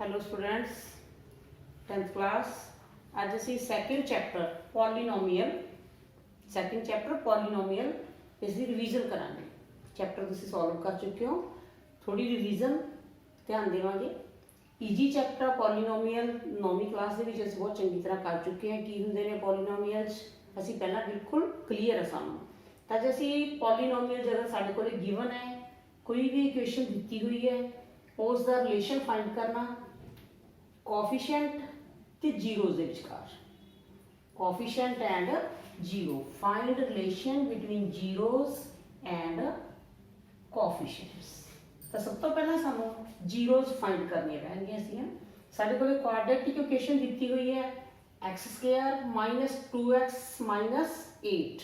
Hello students 10th class ਅੱਜ ਅਸੀਂ second chapter polynomial ਇਸ ਦੀ ਰਿਵੀਜ਼ਨ ਕਰਾਂਗੇ। ਚੈਪਟਰ ਤੁਸੀਂ ਸੋਲਵ ਕਰ ਚੁੱਕੇ ਹੋ, ਥੋੜੀ ਰਿਵੀਜ਼ਨ ਧਿਆਨ ਦੇਵਾਂਗੇ। ਈਜੀ ਚੈਪਟਰ ਪੋਲੀਨੋਮੀਅਲ 9ਵੀਂ ਕਲਾਸ ਦੇ ਵਿੱਚ ਅਸੀਂ ਬਹੁਤ ਚੰਗੀ ਤਰ੍ਹਾਂ ਕਰ ਚੁੱਕੇ ਹਾਂ। ਕੀ ਹੁੰਦੇ ਨੇ ਪੋਲੀਨੋਮੀਅਲਸ ਅਸੀਂ ਪਹਿਲਾਂ ਬਿਲਕੁਲ ਕਲੀਅਰ ਹੈ ਸਾਨੂੰ। ਤਾਂ ਜੇ ਅਸੀਂ ਪੋਲੀਨੋਮੀਅਲ ਜਦੋਂ ਸਾਡੇ ਕੋਲ ਗਿਵਨ ਹੈ, ਕੋਈ ਵੀ ਇਕੁਏਸ਼ਨ ਦਿੱਤੀ ਹੋਈ ਹੈ, ਉਸ ਦਾ ਰਿਲੇਸ਼ਨ ਫਾਈਂਡ ਕਰਨਾ ਕੋਐਫੀਸ਼ੀਐਂਟ ਤੇ ਜ਼ੀਰੋਜ਼ ਦੇ ਵਿਚਕਾਰ। Coefficient and zero, find relation between zeros and coefficients. ਤਾਂ ਸਭ ਤੋਂ ਪਹਿਲਾਂ ਸਾਨੂੰ ਜ਼ੀਰੋਜ਼ ਫਾਈਂਡ ਕਰਨੀਆਂ ਪੈਣਗੀਆਂ ਸੀ। ਸਾਡੇ ਕੋਲ ਕੁਆਡਰੇਟਿਕ ਇਕੁਏਸ਼ਨ ਦਿੱਤੀ ਹੋਈ ਹੈ x² - 2x - 8।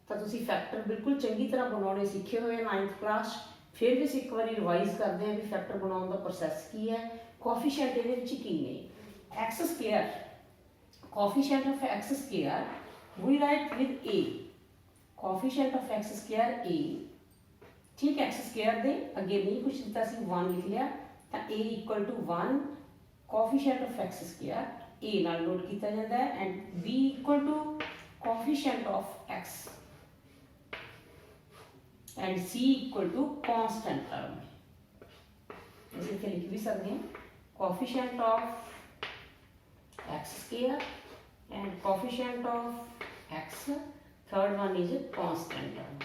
ਤਾਂ ਤੁਸੀਂ ਫੈਕਟਰ ਬਿਲਕੁਲ ਚੰਗੀ ਤਰ੍ਹਾਂ ਬਣਾਉਣੇ ਸਿੱਖੇ ਹੋਏ 9th ਕਲਾਸ। ਫਿਰ ਵੀ ਅਸੀਂ ਇੱਕ ਵਾਰੀ ਰਿਵਾਈਜ਼ ਕਰਦੇ ਹਾਂ ਵੀ ਫੈਕਟਰ ਬਣਾਉਣ ਦਾ ਪ੍ਰੋਸੈਸ ਕੀ ਹੈ, ਕੋਐਫੀਸ਼ੀਐਂਟ ਇਹਦੇ ਵਿੱਚ ਕੀ ਨੇ। x², coefficient of x² we write with a, coefficient of x² a, ठीक। x² ਦੇ ਅੱਗੇ ਨਹੀਂ ਕੁਝ ਦਿੱਤਾ ਸੀ, 1 ਲਿਖ ਲਿਆ ਤਾਂ a equal to 1, coefficient of x² a ਨਾਲ ਨੋਟ ਕੀਤਾ ਜਾਂਦਾ ਹੈ and b equal to coefficient of x and c equal to constant term। ਅਸੀਂ ਇੱਥੇ ਲਿਖ ਵੀ ਸਕਦੇ ਹਾਂ coefficient of x² and coefficient of x, third one is a constant term,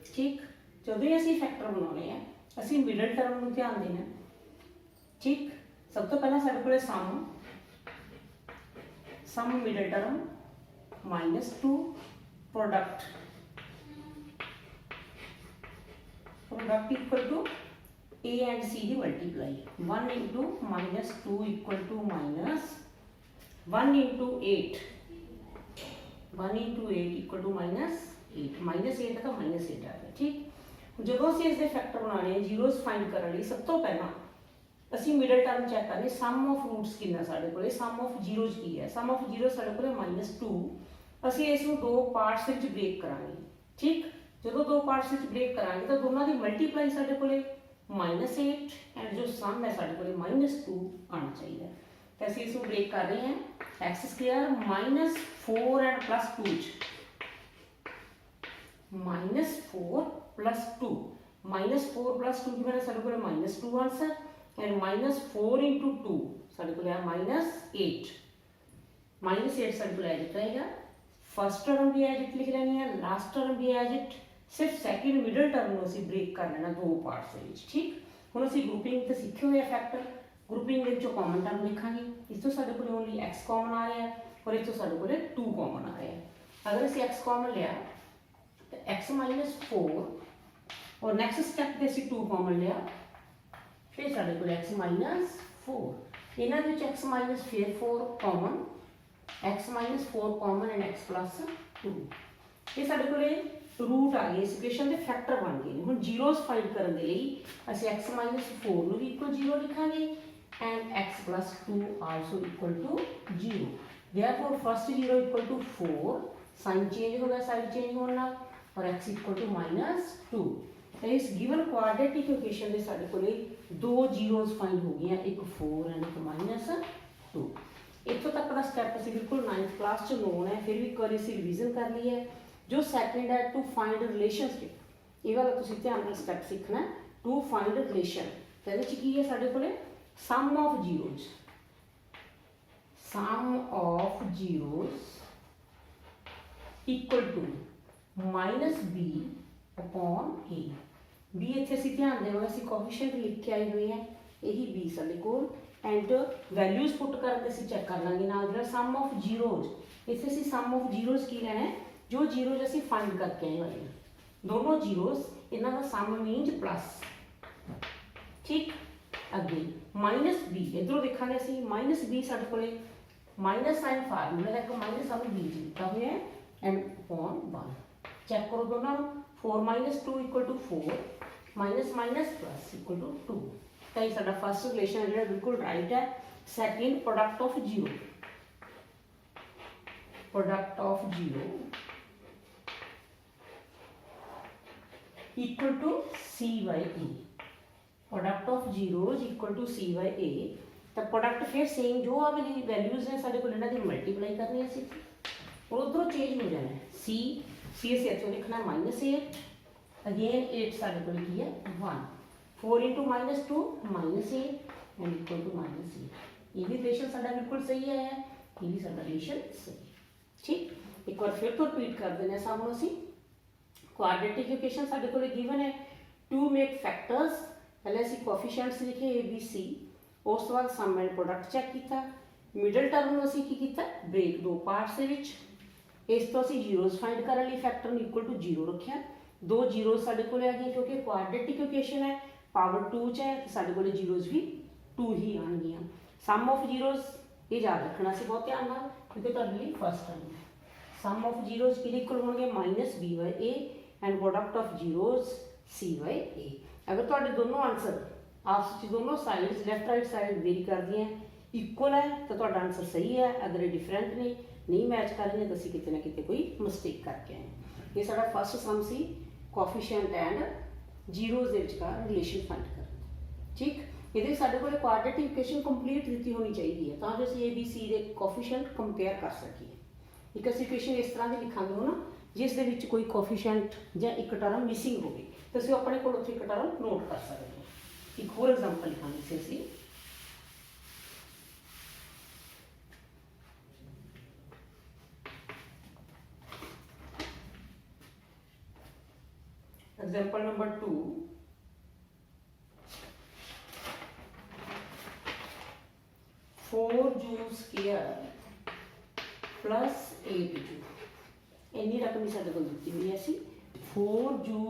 ठीक। जब भी ਅਸੀਂ फैक्टर बनाने हैं ਅਸੀਂ मिडल टर्म ਨੂੰ ਧਿਆਨ ਦੇਣਾ, ठीक। सब तो पहला ਸਾਡੇ ਕੋਲੇ sum middle term -2 product equal to a and c ਦੀ multiply 1 into -2 equal to -1 into 8, 1 into 8 equal to -8, -8 ਤਾਂ -8 ਆ ਗਿਆ, ठीक। ਜਦੋਂ ਅਸੀਂ ਇਸ ਦੇ ਫੈਕਟਰ ਬਣਾਉਣੇ ਜ਼ੀਰੋਜ਼ ਫਾਈਂਡ ਕਰਨ ਲਈ ਸਭ ਤੋਂ ਪਹਿਲਾਂ ਅਸੀਂ ਮਿਡਲ ਟਰਮ ਚੈੱਕ ਕਰਨੀ। ਸਮ ਆਫ ਰੂਟਸ ਕਿੰਨਾ ਸਾਡੇ ਕੋਲੇ, ਸਮ ਆਫ ਜ਼ੀਰੋਜ਼ ਕੀ ਹੈ। ਸਮ ਆਫ ਜ਼ੀਰੋ ਸਾਡੇ ਕੋਲੇ -2। ਅਸੀਂ ਇਸ ਨੂੰ ਦੋ ਪਾਰਟਸ ਵਿੱਚ ਬ੍ਰੇਕ ਕਰਾਂਗੇ, ਠੀਕ। ਜਦੋਂ ਦੋ ਪਾਰਟਸ ਵਿੱਚ ਬ੍ਰੇਕ ਕਰਾਂਗੇ ਤਾਂ ਦੋਨਾਂ ਦੀ ਮਲਟੀਪਲਾਈ ਸਾਡੇ ਕੋਲੇ -8 ਐਂਡ ਜੋ ਸਮ ਹੈ ਸਾਡੇ ਕੋਲੇ -2 ਆਉਣਾ ਚਾਹੀਦਾ। ਤਾਂ ਅਸੀਂ ਇਸ ਨੂੰ ਬ੍ਰੇਕ ਕਰ ਰਹੇ ਹਾਂ x² -4 ਐਂਡ +2 -4 +2 -4 +2 की वजह ਸਾਡੇ ਕੋਲੇ -2 ਆਨਸਰ ਐਂਡ -4 into 2 ਸਾਡੇ ਕੋਲੇ ਆ -8। -8 ਸਾਡੇ ਕੋਲ ਐਡਿਟ रहेगा। फर्स्ट टर्म भी एज लिख लेनी है, लास्ट टर्म भी एज सिर्फ सैकेंड मिडल टर्म ਨੂੰ ਅਸੀਂ ਬ੍ਰੇਕ ਕਰ ਲੈਣਾ ਦੋ ਪਾਰਟਸ ਦੇ ਵਿੱਚ, ਠੀਕ। ਹੁਣ ਅਸੀਂ ਗਰੁੱਪਿੰਗ ਤੇ ਸਿੱਖੇ ਹੋਏ ਆ ਫੈਕਟਰ। ਗਰੁੱਪਿੰਗ ਦੇ ਵਿੱਚੋਂ ਕਾਮਨ ਟਰਮ ਲਿਖਾਂਗੇ। ਇਸ ਤੋਂ ਸਾਡੇ ਕੋਲ ਓਨਲੀ x ਕਾਮਨ ਆ ਰਿਹਾ ਹੈ ਔਰ ਇਸ ਤੋਂ ਸਾਡੇ ਕੋਲ 2 ਕਾਮਨ ਆ ਰਿਹਾ ਹੈ। ਅਗਰ ਅਸੀਂ x ਕਾਮਨ ਲਿਆ ਤਾਂ x - 4 ਔਰ ਨੈਕਸਟ ਸਟੈਪ ਤੇ ਅਸੀਂ 2 ਕਾਮਨ ਲਿਆ, ਫਿਰ ਸਾਡੇ ਕੋਲ x - 4। ਇਹਨਾਂ ਦੇ ਵਿੱਚ x - 4 common, x - 4 common and x + 2। ਇਹ ਸਾਡੇ ਕੋਲੇ रूट आ गए, इस इक्वेशन के फैक्टर बन गए। हम जीरोज फाइंड करने के लिए ਅਸੀਂ x - 4 ਨੂੰ ਵੀ ਇਕੁਅਲ 0 ਲਿਖਾਂਗੇ and x + 2 also equal to 0। therefore first 0 equal to 4, sign change हो गया साइड चेंज होने ਨਾਲ और x equal to -2। तो इस गिवन क्वाड्रेटिक इक्वेशन ਦੇ ਸਾਡੇ ਕੋਲੇ ਦੋ ਜ਼ੀਰੋਜ਼ ਫਾਈਂਡ ਹੋ ਗਈਆਂ, ਇੱਕ 4 ਐਂਡ ਇੱਕ -2। ਇੱਥੋਂ ਤੱਕ ਦਾ ਸਟੈਪ ਅਸੀਂ ਬਿਲਕੁਲ 9th ਕਲਾਸ ਚ ਨੋਨ ਹੈ, ਫਿਰ ਵੀ ਇੱਕ ਵਾਰੀ ਅਸੀਂ ਰਿਵੀਜ਼ਨ ਕਰ ਲਈ ਹੈ। जो सैकेंड है टू फाइंड रिलेशनशिप, ये वाला तुसीं ध्यान नाल स्टैप सीखना है। टू फाइंड रिलेशन तो ये की है साढ़े कोले sum of zeros, sum of zeros equal to -b upon a। b इत्थे असीं ध्यान देवांगे, असीं कोएफिशिएंट लिख के आए हुए हैं, यही b साडे कोल एंड वैल्यूज पुट करके असीं चैक कर लांगे नाल जिहड़ा सम ऑफ जीरोज। इत्थे असीं सम ऑफ जीरोज की लेना है, जो जीरोज ਅਸੀਂ फाइंड करके आए हुए हैं। दोनों जीरोज इन्हों का सम मीनज प्लस, ठीक। अगे -b इधरों देखा असी -b साढ़े को माइनस साइन फार्मूला का माइनस सानू b दिता हुआ है एंड अपॉन 1। चैक करो दोनों 4 - 2 equal to 4 minus plus equal to 2। तो ये साडा फर्स्ट रिलेशन है जो बिल्कुल राइट है। Second product of zero, product of zero equal to c by a, product of zeros equal to c by a. तो प्रोडक्ट फिर सेम जो आ वाली वैल्यूज ने साढ़े को इन्हां दी मल्टीप्लाई करनी है सी और उधरों चेंज हो जाना है सी असीं इत्थों लिखना -8 अगेन 8 साढ़े को की है 1 4 इंटू -2 -8 एंड इक्वल टू -8। ये भी रिलेशन साडा बिल्कुल सही है, ये भी साडा रिलेशन सही। ठीक एक बार फिर तो रिपीट कर देने सामने असीं क्वाड्रेटिक इक्वेशन साडे कोल गिवन है टू मेक फैक्टर्स। पहले असीं कोएफिशिएंट्स लिखे ए बी सी, उस तो बाद सम एंड प्रोडक्ट चेक किया, मिडल टर्म नूं असीं की कीता ब्रेक दो पार्ट्स दे विच। इस तो असीं जीरोज फाइंड करने लई फैक्टर नूं इक्वल टू 0 रखिया, दो जीरोज साडे कोल आ गए क्योंकि क्वाड्रेटिक इक्वेशन है पावर 2 च है, साडे कोल जीरोज भी 2 ही आउणगीਆਂ। सम ऑफ जीरोज ये याद रखना सी बहुत ध्यान नाल क्योंकि तुहाडे लई फर्स्ट टर्म है। सम ऑफ जीरोज किहदे इक्वल होणगे -b/a and product of zeros c/a। अगर तुहाडे दोनों आंसर आपस में दोनों साइड्स लैफ्ट राइट साइड वेरी करदियां इक्वल है तो तुहाडा आंसर सही है, अगर ये डिफरेंट ने नहीं मैच कर रही तो असीं किते ना किते कोई मिस्टेक करके आए। ये साडा फर्स्ट सम सी कोएफिशिएंट एंड जीरोज दे विचकार रिलेशन फाइंड करना। ठीक ये साढ़े को क्वाड्रेटिक इक्वेशन कंप्लीट दी होनी चाहिए तो जो असीं ए बी सी के कोएफिशिएंट कंपेयर कर सकीए। एक असीं इक्वेशन इस तरह की लिखांगे हो ना जिस दे विच कोई कोएफिशिएंट या एक टर्म मिसिंग होगी तो असीं अपने कोल उत्थे एक टर्म नोट कर सकते हैं। एक होर एग्जांपल लिखांगे सी असीं example number 2 4u square plus 8u इन्नी रकम साढ़े को दी हुई है सी 4u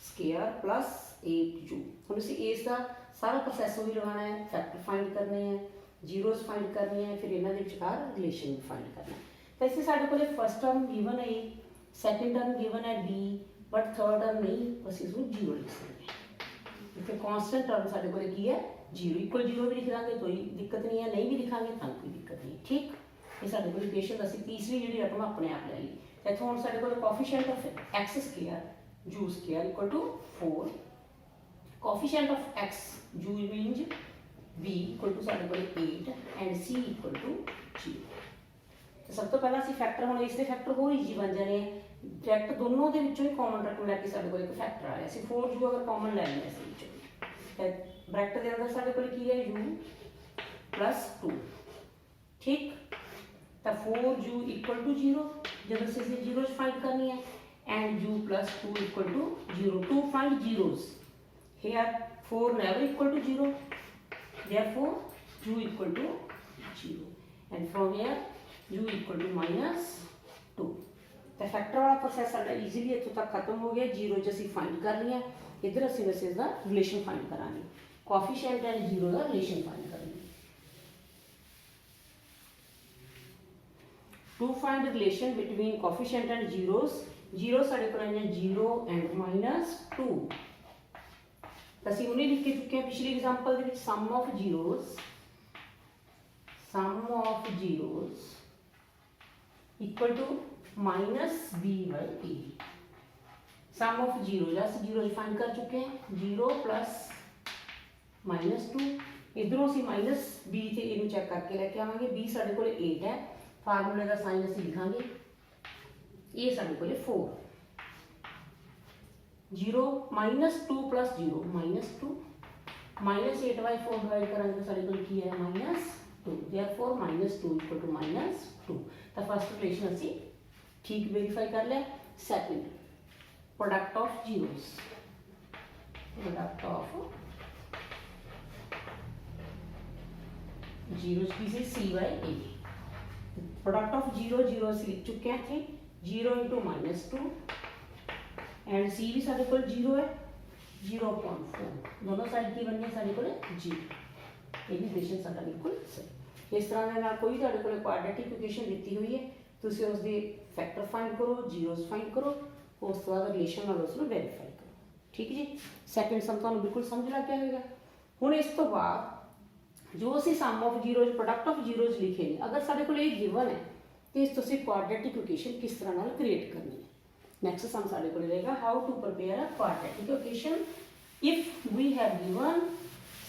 स्क्वायर प्लस 8u। हम इसे इसका सारा प्रोसैस भी लगाना है, फैक्टर फाइंड करने हैं, जीरोज फाइंड करने हैं, फिर इन्होंने विचकार रिलेशन भी फाइंड करना है। तो इसे साढ़े को फर्स्ट टर्म गिवन है, सैकेंड टर्म गिवन है b, बट थर्ड टर्म नहीं, बस इसमें जीरो लिख सकते हैं। इतने कॉन्स्टेंट टर्म साढ़े को की है जीरो, इक्वल जीरो भी लिख देंगे कोई दिक्कत नहीं है, नहीं भी लिखांगे तो कोई दिक्कत नहीं। ठीक ये साढ़े को इक्वेशन असीं तीसरी जी रकम अपने आप ले ली। इतों हम साढ़े को कोएफिशिएंट ऑफ एक्स स्क्वायर जू square equal to 4, coefficient of x जू मीन्स b इक्वल टू साढ़े को 8 एंड c इक्वल टू 0। तो सब तो पहला असीं फैक्टर हम इसके फैक्टर हो ईजी बन जाने हैं, डायरैक्ट दोनों के विचों ही कॉमन रकम लैके साढ़े को एक फैक्टर आ रहा है। 4u अगर कॉमन ले लें इस विचों ब्रैकेट के अंदर साढ़े को की है u प्लस 2। ठीक तो 4u इक्वल टू 0 जब असीं जीरोज फाइंड करनी है and u plus 2 equal to 0 to find zeros here 4 never equal to 0 therefore u equal to 0 and from here u equal to -2। तो फैक्टर वाला प्रोसैस साडा easily इत्थों तक खत्म हो गया। जीरो जो असीं फाइंड कर लिया, इधर असीं बस इसका रिलेशन फाइंड करांगे, कोएफिशिएंट एंड जीरो का रिलेशन फाइंड करेंगे। To find relation between coefficient and zeros, zero साढ़े को आए 0 एंड -2। तो असीं उन्हें लिख के चुके हैं पिछली एग्जांपल दे which sum of zeros equal to -b/a। Sum of zero find कर चुके हैं 0 प्लस -2, इधरों असीं -b ते इनू चेक करके लेके आवांगे। b साढ़े कोल 8 है, फार्मूले का साइन असीं लिखांगे, ये साढ़े कोल 4 0 -2 प्लस 0 -2 -8/4 डिवाइड करांगे तो साढ़े कोल की है -2, देयरफॉर -2 इक्वल टू -2। तो फर्स्ट रिलेशन असीं ठीक वेरीफाई कर लिया। Second product of zeros, product of zeros की से c/a, प्रोडक्ट ऑफ जीरो असीं लिख चुके हैं थे 0 इंटू -2 एंड c भी साढ़े कोल 0 है 0.4, दोनों साइड की बनी है साढ़े कोल 0। ये भी इक्वेशन साडा बिल्कुल सही। इस तरह के नाल कोई तुहाडे कोल क्वाड्रेटिक इक्वेशन दी हुई है, तुसीं उसके फैक्टर फाइंड करो, जीरोज फाइंड करो, उस तो बाद रिलेशन नाल उसनूं वेरीफाई करो। ठीक जी, सैकेंड सम तुहानूं बिल्कुल समझ लग गया होगा। हुण इस तो बाद जो असीं sum of zeros product of zeros लिखे ने, अगर साडे कोल ये गिवन है तो इस तो असीं क्वाड्रेटिक इक्वेशन किस तरह नाल क्रिएट करनी है। नेक्स्ट सम साडे कोल रहेगा how to prepare a quadratic equation if we have given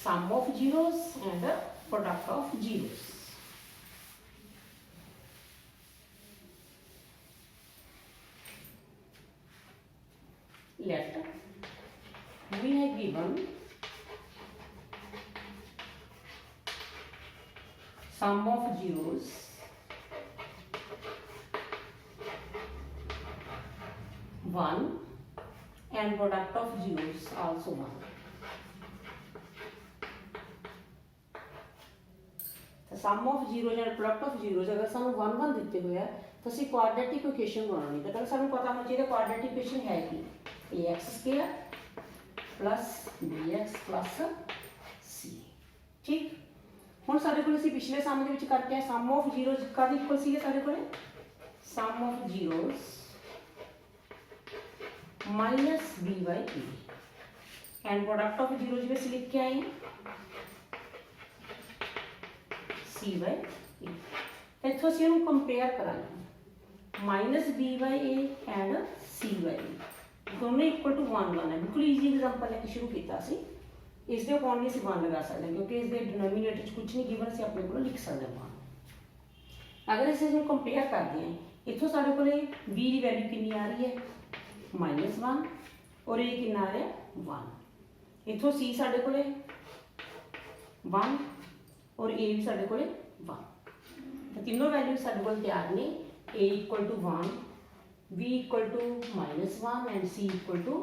sum of zeros and a product of zeros. Let we have given sum of zeros one and product of zeros also one। तो sum of zeros and product of zeros अगर सानू one one दिते हुए है तो असं quadratic equation बनानी तो पहले सानू पता होना चाहिए क्वाड्रेटिक इक्वेशन है कि ax square plus bx plus c। ठीक हुण साडे कोल असीं पिछले सम दे विच करके आए सम ऑफ जीरोज कद इक्वल सीगे साडे कोल sum of zeros minus b by a and product of zeros भी असीं लिख के आए हैं c बाय a। इत्थों असीं इहनूं कंपेयर करांगे minus b by a and c by a दोनों इक्वल टू वन वन है। बिल्कुल ईजी एग्जाम्पल लेके शुरू किया इसके अकॉर्डिंग असीं वन लगा सकते क्योंकि इसके डिनोमीनेटर कुछ नहीं गिवन असीं अपने को लिख सकते वन। अगर इसे जो कंपेयर करते हैं इतों साढ़े को बी की वैल्यू कितनी आ रही है -1 और ए कितना आ रहा है 1। इतों सी साढ़े को 1 और ए भी साढ़े को 1 तो तीनों वैल्यू साढ़े को तैयार ने ए equal to 1 b equal to -1 and c equal to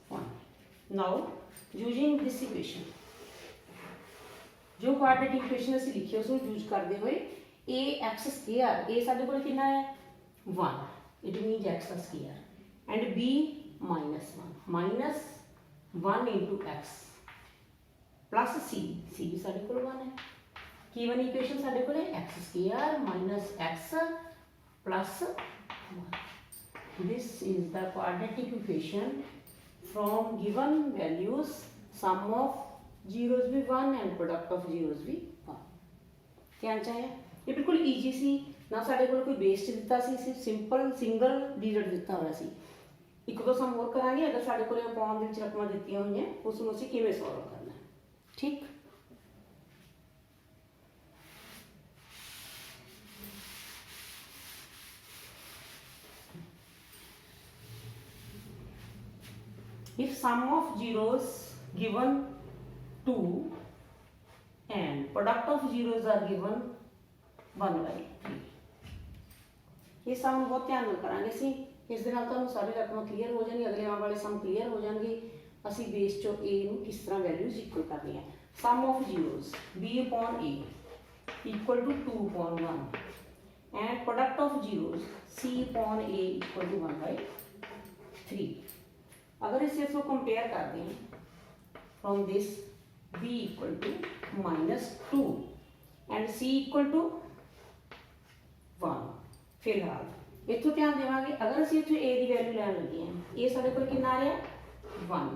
1। Now using this equation जो क्वाड्रेटिक इक्वेशन असीं लिखी उसको यूज करते हुए ax स्क्वायर a साडे कोल कितना है 1 it means x square and b -1 into x plus c भी साडे कोल 1 है की बनी इक्वेशन साडे कोल x square minus x plus 1। This is the quadratic equation from given values sum of zeros भी 1 and product of zeros भी 1। क्या चाहे ये बिल्कुल ईजी सी ना साढ़े को कोई बेस दिता सी सिर्फ सिंपल सिंगल डिजिट दिता हुआ सी। एक दो सम और करांगे अगर साढ़े को अपॉन दे विच रकमां दित्तियां होईयां उस नूं असीं किवें सॉल्व करना है। ठीक if sum of zeros given 2 and product of zeros are given 1 by 3 ये सम बहुत ध्यान नाल करांगे असीं इस दे नाल तुहानूं सारी रकमां क्लीयर हो जाणगी अगले आने वाले सम क्लीयर हो जाणगे असीं बेस चों a नूं किस तरह वैल्यूज इक्वल करनी है। Sum of zeros b upon a equal to 2 upon 1 and product of zeros c upon a equal to 1 by 3। अगर इसे इसको कंपेयर करते हैं from this b equal to -2 and c equal to 1 फिलहाल इतों ध्यान देवांगे अगर असीं इत्थे a की वैल्यू लैन लगे हैं ये साडे कोल कितना आ रहा है 1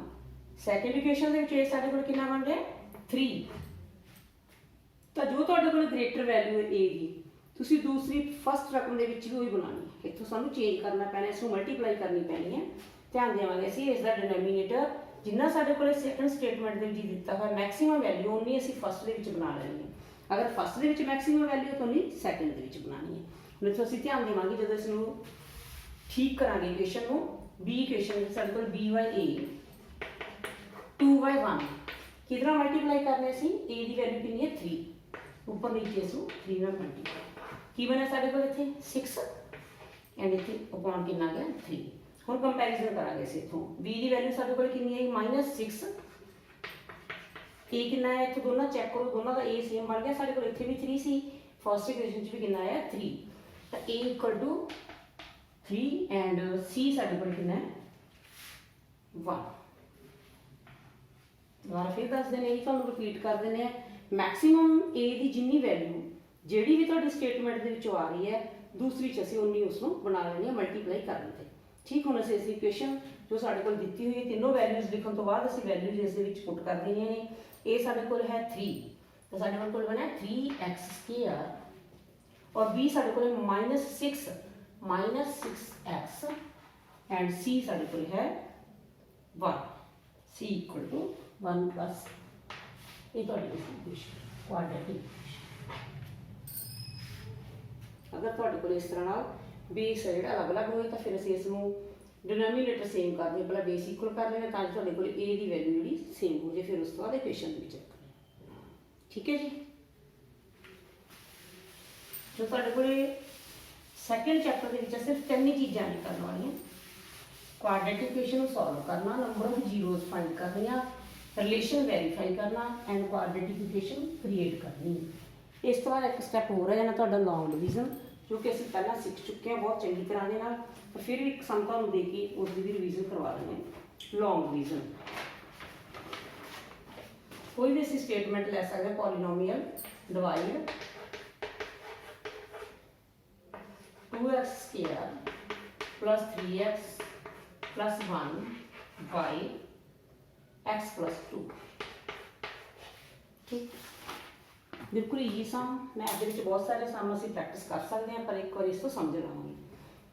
second equation they which a साडे कोल कितना बन रहा है 3 तो जो तुहाडे कोल ग्रेटर वैल्यू है a की तुसीं दूसरी फस्ट रकम दे विच भी वही बनानी इत्थों सानूं चेंज करना पैना इसनूं मल्टीप्लाई करनी पैनी है। ध्यान देवांगे असीं इसका डिनोमीनेटर जिन्ना साडे कोल सैकेंड स्टेटमेंट दे विच दित्ता हुआ मैक्सीमम वैल्यू उन्नी असीं फस्ट दे विच बना लैनी है। अगर फस्ट दे विच मैक्सीमम वैल्यू तो नहीं सैकेंड दे विच बनानी है। हुण इत्थों असीं ध्यान देवांगे जदों इसनूं ठीक करांगे इक्वेशन नूं b इक्वेशन साडे कोल b by a 2 by 1 कितना मल्टीप्लाई करने असीं a की वैल्यू कितनी है 3 ऊपर नीचे इसनूं 3 नाल मल्टीप्लाई की बने साडे कोल इत्थे 6 एंड इत्थे अपॉन कितना गया 3। हम कंपैरिजन करांगे इस इथों b की वैल्यू साडे कोल कितनी है -6 a कितना है इत्थे दोनों चेक करो दोनों का a सेम बन गया साडे कोल इत्थे भी 3 सी फर्स्ट इक्वेशन च भी कितना आया 3 तो a equal to 3 and c साडे कोल कितना है 1। दोबारा फिर दस देने ही तुहानूं रिपीट कर देने मैक्सीमम a की जिन्नी वैल्यू जिहड़ी भी तुहाडी स्टेटमेंट दे विचों आ रही है दूसरी च असीं उन्नी उसनूं बना लैनी है मल्टीप्लाई कर देते। ठीक हुण असीं इस इक्वेशन जो साडे कोल दित्ती हुई है तीनों वैल्यूज लिखण तो बाद असीं वैल्यूज इस दे विच पुट कर देणीआं ने। ए साडे कोल है 3 तो साडे कोल बना 3x स्क्वायर और b साडे कोल -6 -6x एंड सी साढ़े कोल है 1, सी इक्वल टू 1 प्लस ये क्वाड्रेटिक। अगर तुहाडे कोल इस तरह बेस है जो अलग अलग होए तो फिर असीं इसनूं डिनोमीनेटर सेम कर दें, पहले बेस इक्वल कर लेना ताकि तुहाडे कोल ए की वैल्यू जी सेम हो जाए, फिर उस तो बाद इक्वेशन भी चेक करें। ठीक है जी। जो तुहाडे कोल सैकेंड चैप्टर के विच सिर्फ 3 ही चीज़ां नहीं करने वाली, क्वाड्रेटिक इक्वेशन सॉल्व करना, नंबर ऑफ जीरोज फाइंड करनिया, रिलेशन वेरीफाई करना एंड क्वाड्रेटिक इक्वेशन क्रिएट करनी। इस तो बाद एक स्टैप हो रहा है ना तुहाडा लॉन्ग डिवीजन, जो कि असीं पहलां सीख चुके हैं बहुत चंगी तरह के नाल, पर फिर भी सम तुहानूं दे के उसकी भी रिवीजन करवा रहे हैं। लॉन्ग डिवीजन कोई भी असीं स्टेटमेंट लै सकते, polynomial divide 2x square plus 3x plus 1 by x plus 2। ठीक, बिल्कुल ईजी सम। मैं अगर बहुत सारे सम असीं प्रैक्टिस कर सकते हैं, पर एक बार इसको समझ लवांगे।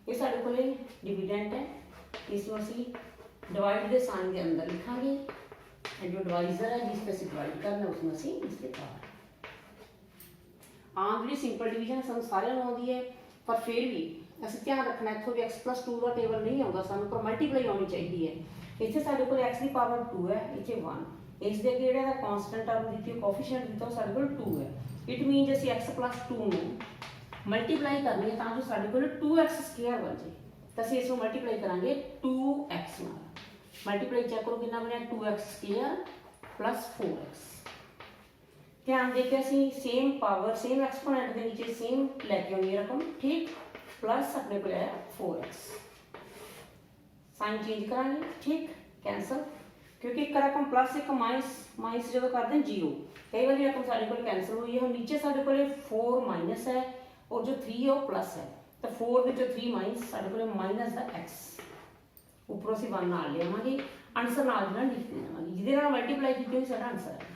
ये साडे कोले डिविडेंड है, इसमें असीं डिवाइड के साइन के अंदर लिखांगे एंड जो डिवाइजर है जिस पर असीं डिवाइड करना उसमें असीं इसके बाहर। आम जी सिंपल डिवीजन सानूं सारिआं नूं आउंदी है, पर फिर भी असीं ध्यान रखना इत्थों भी x प्लस 2 का टेबल नहीं आता सानूं, पर मल्टीप्लाई आनी चाहिए है। इत्थे साडे कोल x की पावर 2 है, इत्थे 1, इस दे अगे जिहड़ा कांस्टेंट टर्म दी थी कोफिशिएंट दिता साडे कोल 2 है। इट मीन असीं x प्लस 2 नूं मल्टीप्लाई करनी है तां जो साडे कोल 2x स्क्वायर बन जाए, तो असीं इसनूं मल्टीप्लाई करांगे 2x नाल। मल्टीप्लाई चेक करो कितना बनया 2x स्क्वायर प्लस 4x। ध्यान दे के असीं सेम पावर सेम एक्सपोनेंट के नीचे सेम लैके आनी रकम, ठीक, प्लस अपने को आया 4x। साइन चेंज करांगे, ठीक, कैंसल, क्योंकि एक रकम प्लस एक माइनस माइनस जो करते हैं 0, कई बार रकम साढ़े को कैंसल हुई है। हम नीचे साढ़े को 4 माइनस है और जो 3 है वो प्लस है, तो 4 जो 3 माइनस साढ़े को माइनस का x, उपरों असीं 1 नाल लियावांगे, आंसर नाल दी नाल लिख देवांगे, जिहदे नाल मल्टीप्लाई कीती हुई साडा आंसर है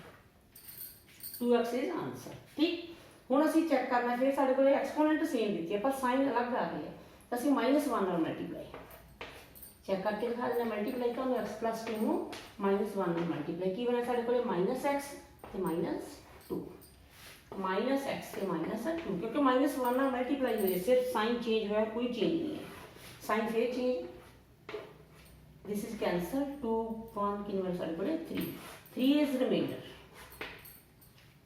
2x इज आंसर। ठीक, हुण असीं चैक करना फिर साडे कोल एक्सपोनेंट सेम दित्ती है पर साइन अलग आ रही है, तो असीं -1 नाल मल्टीप्लाई चेक करके दिखा देना। मल्टीप्लाई करो x प्लस 2 नूं -1 नाल मल्टीप्लाई की बने साडे कोल -x ते -2, -x ते -2, क्योंकि -1 नाल मल्टीप्लाई हुई है, सिर्फ साइन चेंज हुआ, कोई चेंज नहीं है। साइन फिर चेंज, दिस इज कैंसल, 2 1 कितने बने साडे कोल 3 इज रिमाइंडर,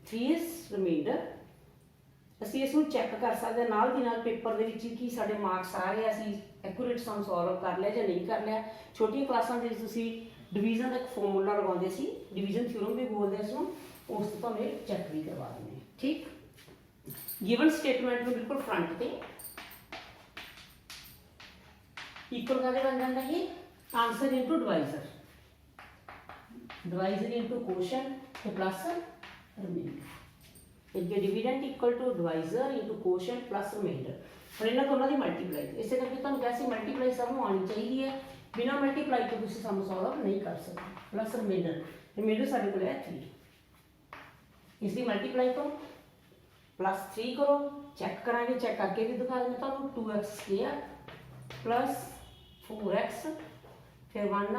3 इज रिमाइंडर। ਅਸੀਂ ਇਸ ਨੂੰ ਚੈੱਕ ਕਰ ਸਕਦੇ ਨਾਲ ਦੀ ਨਾਲ ਪੇਪਰ ਦੇ ਵਿੱਚ ਕੀ ਸਾਡੇ ਮਾਰਕਸ ਆ ਰਹੇ ਆ, ਅਸੀਂ ਐਕੂਰੇਟ ਸਮ ਸੋਲਵ ਕਰ ਲਿਆ ਜਾਂ ਨਹੀਂ ਕਰ ਲਿਆ। ਛੋਟੀਆਂ ਕਲਾਸਾਂ ਦੇ ਵਿੱਚ ਤੁਸੀਂ ਡਿਵੀਜ਼ਨ ਦਾ ਇੱਕ ਫਾਰਮੂਲਾ ਲਗਾਉਂਦੇ ਸੀ, ਡਿਵੀਜ਼ਨ ਥਿਊਰਮ ਵੀ ਬੋਲਦੇ ਇਸ ਨੂੰ, ਉਸ ਤੋਂ ਤੁਹਾਨੂੰ ਚੈੱਕ ਵੀ ਕਰਵਾ ਦਿੰਦੇ। ਠੀਕ, ਗਿਵਨ ਸਟੇਟਮੈਂਟ ਨੂੰ ਬਿਲਕੁਲ ਫਰੰਟ ਤੇ ਇਕੁਅਲ ਕਰਕੇ ਬਣ ਜਾਂਦਾ ਹੈ answer into divisor, divisor into quotient तो प्लस रिमाइंडर। इनके dividend equal to divisor into quotient plus remainder. और इन्होंने दोनों की मल्टीप्लाई, इस करके तुम कैसे मल्टीप्लाई सब आनी चाहिए, बिना मल्टीप्लाई तो तुम सम सॉल्व नहीं कर सकते। प्लस रिमाइंडर, रिमाइंडर साढ़े को है 3, इसकी मल्टीप्लाई करो प्लस 3 करो, चेक कराएंगे, चेक करके भी दिखा देंगे तो 2x स्क्वायर प्लस 4x फिर 1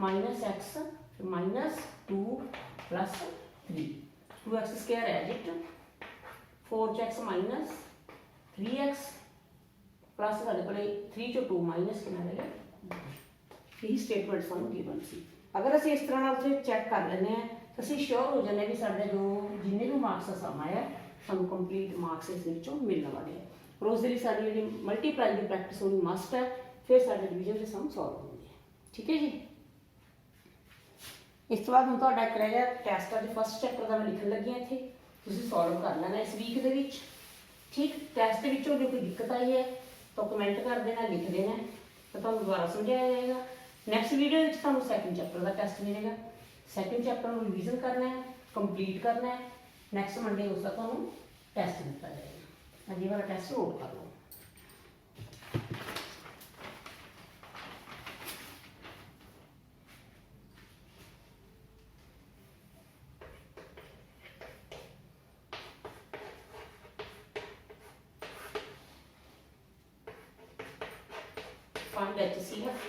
minus x -2 plus 3, 2x square edit 4x minus 3x plus साढ़े को 3 चो 2 माइनस कितना रहेगा, यही स्टेटमेंट सानू गिवन सी। अगर असीं इस तरह नाल चेक कर लेने हैं तो असीं श्योर हो जाने भी साढ़े जो जिन्ने भी मार्क्स का सम आया सानू कंप्लीट मार्क्स इस विचों मिलने वाले हैं। और उस लिए साड़ी जी मल्टीप्लाई की प्रैक्टिस होनी मस्ट है, फिर साढ़े डिवीजन के सम सॉल्व होंगे। ठीक है जी। इस तो बाद हम तुहाडा एक रह गया टैस्ट अज फस्ट चैप्टर का मैं लिखन लगी हाँ, इत्थे तुसीं सॉल्व कर लेना इस वीक दे विच। ठीक, टैस्ट दे विचों जो कोई दिक्कत आई है तो कमेंट कर देना, लिख देना, तो तुहानूं दोबारा समझाया जाएगा। नैक्सट वीडियो में तुहानूं सैकेंड चैप्टर का टैस्ट मिलेगा, सैकेंड चैप्टर में रिवीजन करना है, कंप्लीट करना है। नैक्सट मंडे उसका तुहानूं टैस्ट दिता जाएगा। अगली वाला टैस्ट नोट कर लो। find HCF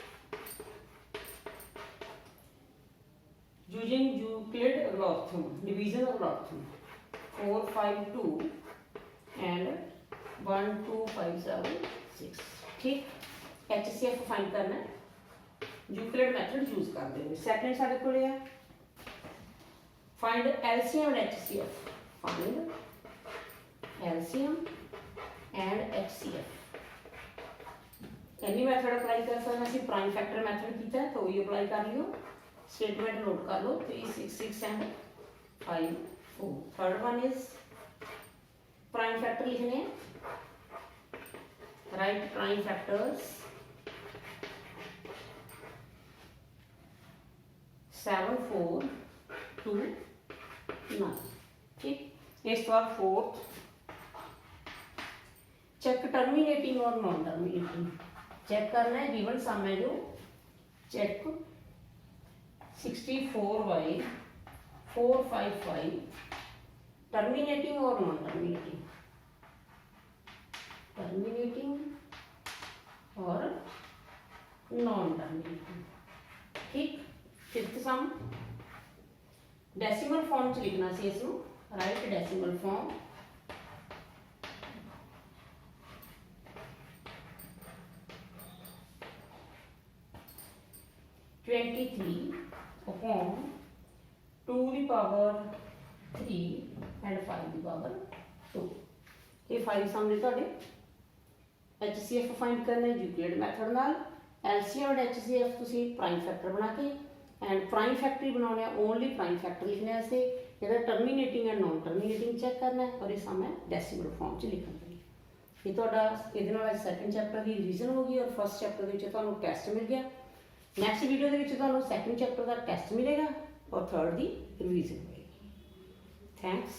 using Euclid algorithm, division algorithm. 4, 5, 2 and 1, 2, 5, 7, 6. ठीक, HCF फाइंड करना है यूक्लिड मैथड यूज करते हुए। सेकंड साढ़े को है find LCM and HCF, find LCM and HCF। Any method apply कर सकते हैं, प्राइम फैक्टर मैथड किया तो वही अप्लाई कर लियो। स्टेटमेंट नोट कर लो 3, 6, 6 and 5, 4। Third one is prime factor लिखने हैं, राइट प्राइम फैक्टर्स 7, 4, 2, 9। ठीक, इस बार फोर्थ चेक टर्मिनेटिंग और नॉन टर्मिनेटिंग चेक करना है। गिवन सम है जो चेक 64y 455 टर्मिनेटिंग और नॉन टर्मिनेटिंग, टर्मिनेटिंग और नॉन टर्मिनेटिंग। ठीक, फिफ्थ सम डेसिमल फॉर्म च लिखना सी इसनू, right decimal form 23 upon 2 the power 3 and 5 the power 2। ये 5 सम ने ਤੁਹਾਡੇ HCF फाइंड करना है यूक्लिड मैथड नाल। LCM और HCF ਤੁਸੀਂ प्राइम फैक्टर बना के एंड प्राइम फैक्टर ही बनाने ओनली प्राइम फैक्टर लिखने वास्ते ਇਹਦਾ terminating and non terminating check करना है और ये सम है डेसिमल फॉर्म च लिखना है। ये ਤੁਹਾਡਾ ਇਹਦੇ ਨਾਲ ਸੈਕੰਡ ਚੈਪਟਰ ਦੀ ਰਿਵੀਜ਼ਨ ਹੋ ਗਈ ਔਰ ਫਸਟ ਚੈਪਟਰ ਦੇ ਵਿੱਚ ਤੁਹਾਨੂੰ ਟੈਸਟ ਮਿਲ ਗਿਆ। ਨੈਕਸਟ ਵੀਡੀਓ ਦੇ ਵਿੱਚ ਤੁਹਾਨੂੰ ਸੈਕੰਡ ਚੈਪਟਰ ਦਾ ਟੈਸਟ ਮਿਲੇਗਾ ਔਰ ਥਰਡ ਦੀ ਰਿਵੀਜ਼ਨ ਹੋਏਗੀ। ਥੈਂਕਸ।